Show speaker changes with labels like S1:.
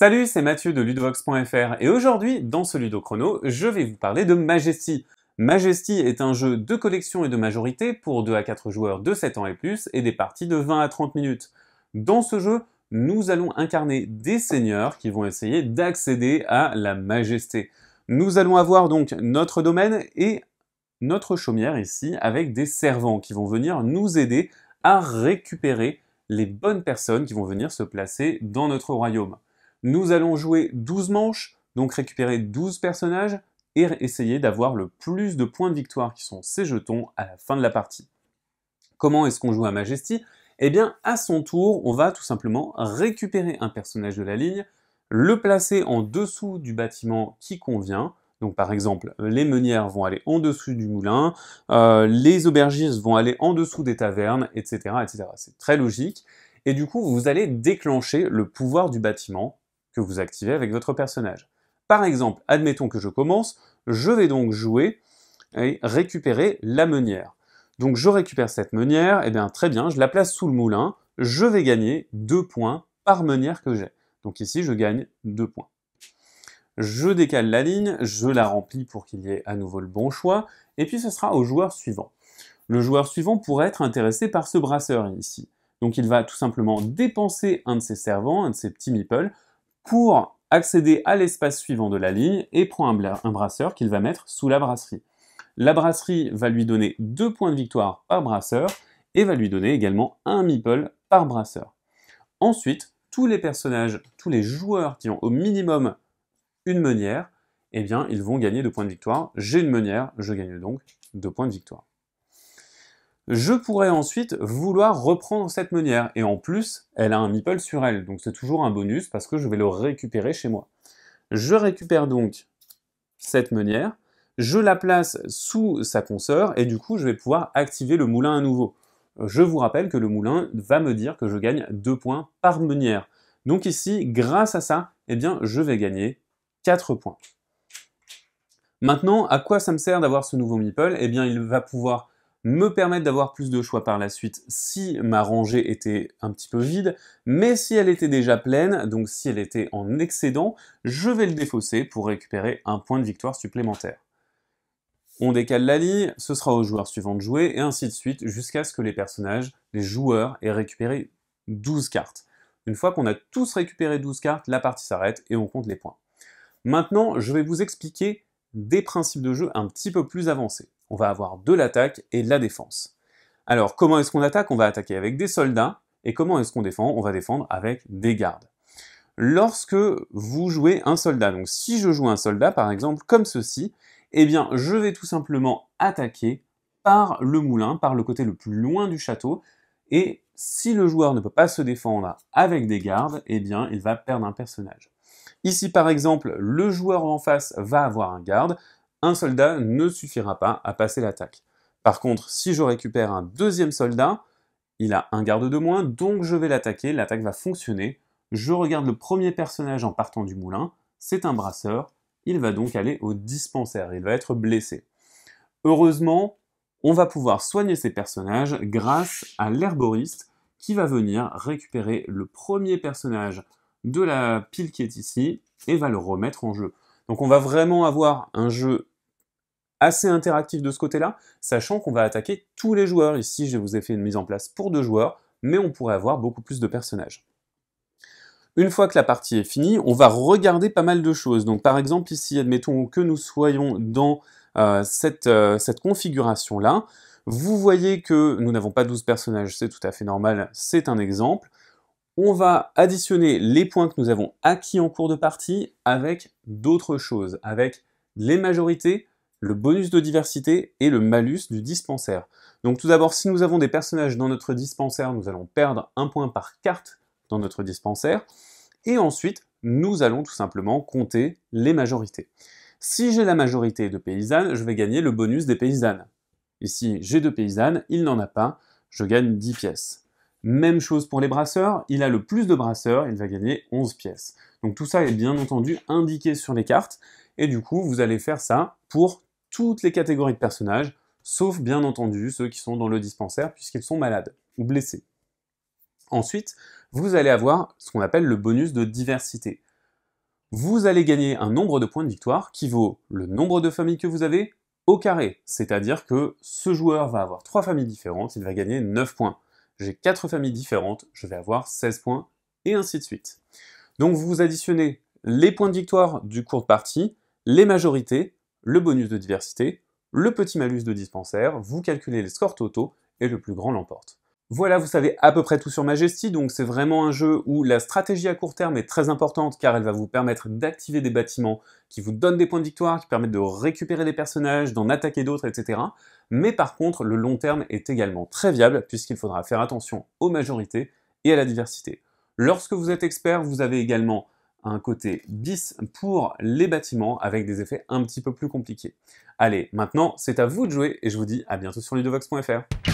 S1: Salut, c'est Mathieu de Ludovox.fr et aujourd'hui, dans ce Ludo Chrono, je vais vous parler de Majesty. Majesty est un jeu de collection et de majorité pour 2 à 4 joueurs de 7 ans et plus et des parties de 20 à 30 minutes. Dans ce jeu, nous allons incarner des seigneurs qui vont essayer d'accéder à la majesté. Nous allons avoir donc notre domaine et notre chaumière ici avec des servants qui vont venir nous aider à récupérer les bonnes personnes qui vont venir se placer dans notre royaume. Nous allons jouer 12 manches, donc récupérer 12 personnages et essayer d'avoir le plus de points de victoire qui sont ces jetons à la fin de la partie. Comment est-ce qu'on joue à Majesty? Eh bien, à son tour, on va tout simplement récupérer un personnage de la ligne, le placer en dessous du bâtiment qui convient. Donc par exemple, les meunières vont aller en dessous du moulin, les aubergistes vont aller en dessous des tavernes, etc. etc. C'est très logique. Et du coup, vous allez déclencher le pouvoir du bâtiment que vous activez avec votre personnage. Par exemple, admettons que je commence, je vais donc jouer et récupérer la meunière. Donc je récupère cette meunière, et bien très bien, je la place sous le moulin, je vais gagner 2 points par meunière que j'ai. Donc ici, je gagne 2 points. Je décale la ligne, je la remplis pour qu'il y ait à nouveau le bon choix, et puis ce sera au joueur suivant. Le joueur suivant pourrait être intéressé par ce brasseur ici. Donc il va tout simplement dépenser un de ses servants, un de ses petits meeples, pour accéder à l'espace suivant de la ligne et prend un brasseur qu'il va mettre sous la brasserie. La brasserie va lui donner 2 points de victoire par brasseur et va lui donner également un meeple par brasseur. Ensuite, tous les personnages, tous les joueurs qui ont au minimum une meunière, eh bien, ils vont gagner 2 points de victoire. J'ai une meunière, je gagne donc 2 points de victoire. Je pourrais ensuite vouloir reprendre cette meunière, et en plus, elle a un meeple sur elle, donc c'est toujours un bonus parce que je vais le récupérer chez moi. Je récupère donc cette meunière, je la place sous sa consoeur, et du coup, je vais pouvoir activer le moulin à nouveau. Je vous rappelle que le moulin va me dire que je gagne 2 points par meunière. Donc ici, grâce à ça, eh bien, je vais gagner 4 points. Maintenant, à quoi ça me sert d'avoir ce nouveau meeple? Eh bien, il va pouvoir me permettre d'avoir plus de choix par la suite si ma rangée était un petit peu vide, mais si elle était déjà pleine, donc si elle était en excédent, je vais le défausser pour récupérer un point de victoire supplémentaire. On décale la ligne, ce sera au joueur suivant de jouer, et ainsi de suite, jusqu'à ce que les personnages, les joueurs, aient récupéré 12 cartes. Une fois qu'on a tous récupéré 12 cartes, la partie s'arrête et on compte les points. Maintenant, je vais vous expliquer des principes de jeu un petit peu plus avancés. On va avoir de l'attaque et de la défense. Alors, comment est-ce qu'on attaque? On va attaquer avec des soldats, et comment est-ce qu'on défend? On va défendre avec des gardes. Lorsque vous jouez un soldat, donc si je joue un soldat par exemple comme ceci, eh bien je vais tout simplement attaquer par le moulin, par le côté le plus loin du château, et si le joueur ne peut pas se défendre avec des gardes, eh bien il va perdre un personnage. Ici par exemple, le joueur en face va avoir un garde, un soldat ne suffira pas à passer l'attaque. Par contre, si je récupère un deuxième soldat, il a un garde de moins, donc je vais l'attaquer, l'attaque va fonctionner. Je regarde le premier personnage en partant du moulin, c'est un brasseur, il va donc aller au dispensaire, il va être blessé. Heureusement, on va pouvoir soigner ces personnages grâce à l'herboriste qui va venir récupérer le premier personnage de la pile qui est ici et va le remettre en jeu. Donc on va vraiment avoir un jeu assez interactif de ce côté-là, sachant qu'on va attaquer tous les joueurs. Ici, je vous ai fait une mise en place pour 2 joueurs, mais on pourrait avoir beaucoup plus de personnages. Une fois que la partie est finie, on va regarder pas mal de choses. Donc par exemple ici, admettons que nous soyons dans cette configuration-là. Vous voyez que nous n'avons pas 12 personnages, c'est tout à fait normal, c'est un exemple. On va additionner les points que nous avons acquis en cours de partie avec d'autres choses, avec les majorités, le bonus de diversité et le malus du dispensaire. Donc tout d'abord, si nous avons des personnages dans notre dispensaire, nous allons perdre 1 point par carte dans notre dispensaire. Et ensuite, nous allons tout simplement compter les majorités. Si j'ai la majorité de paysannes, je vais gagner le bonus des paysannes. Ici, j'ai 2 paysannes, il n'en a pas, je gagne 10 pièces. Même chose pour les brasseurs, il a le plus de brasseurs, il va gagner 11 pièces. Donc tout ça est bien entendu indiqué sur les cartes, et du coup, vous allez faire ça pour toutes les catégories de personnages, sauf bien entendu ceux qui sont dans le dispensaire puisqu'ils sont malades ou blessés. Ensuite, vous allez avoir ce qu'on appelle le bonus de diversité. Vous allez gagner un nombre de points de victoire qui vaut le nombre de familles que vous avez au carré. C'est-à-dire que ce joueur va avoir 3 familles différentes, il va gagner 9 points. J'ai 4 familles différentes, je vais avoir 16 points, et ainsi de suite. Donc vous additionnez les points de victoire du cours de partie, les majorités, le bonus de diversité, le petit malus de dispensaire, vous calculez les scores totaux, et le plus grand l'emporte. Voilà, vous savez à peu près tout sur Majesty, donc c'est vraiment un jeu où la stratégie à court terme est très importante car elle va vous permettre d'activer des bâtiments qui vous donnent des points de victoire, qui permettent de récupérer des personnages, d'en attaquer d'autres, etc. Mais par contre, le long terme est également très viable puisqu'il faudra faire attention aux majorités et à la diversité. Lorsque vous êtes expert, vous avez également un côté bis pour les bâtiments avec des effets un petit peu plus compliqués. Allez, maintenant, c'est à vous de jouer et je vous dis à bientôt sur ludovox.fr.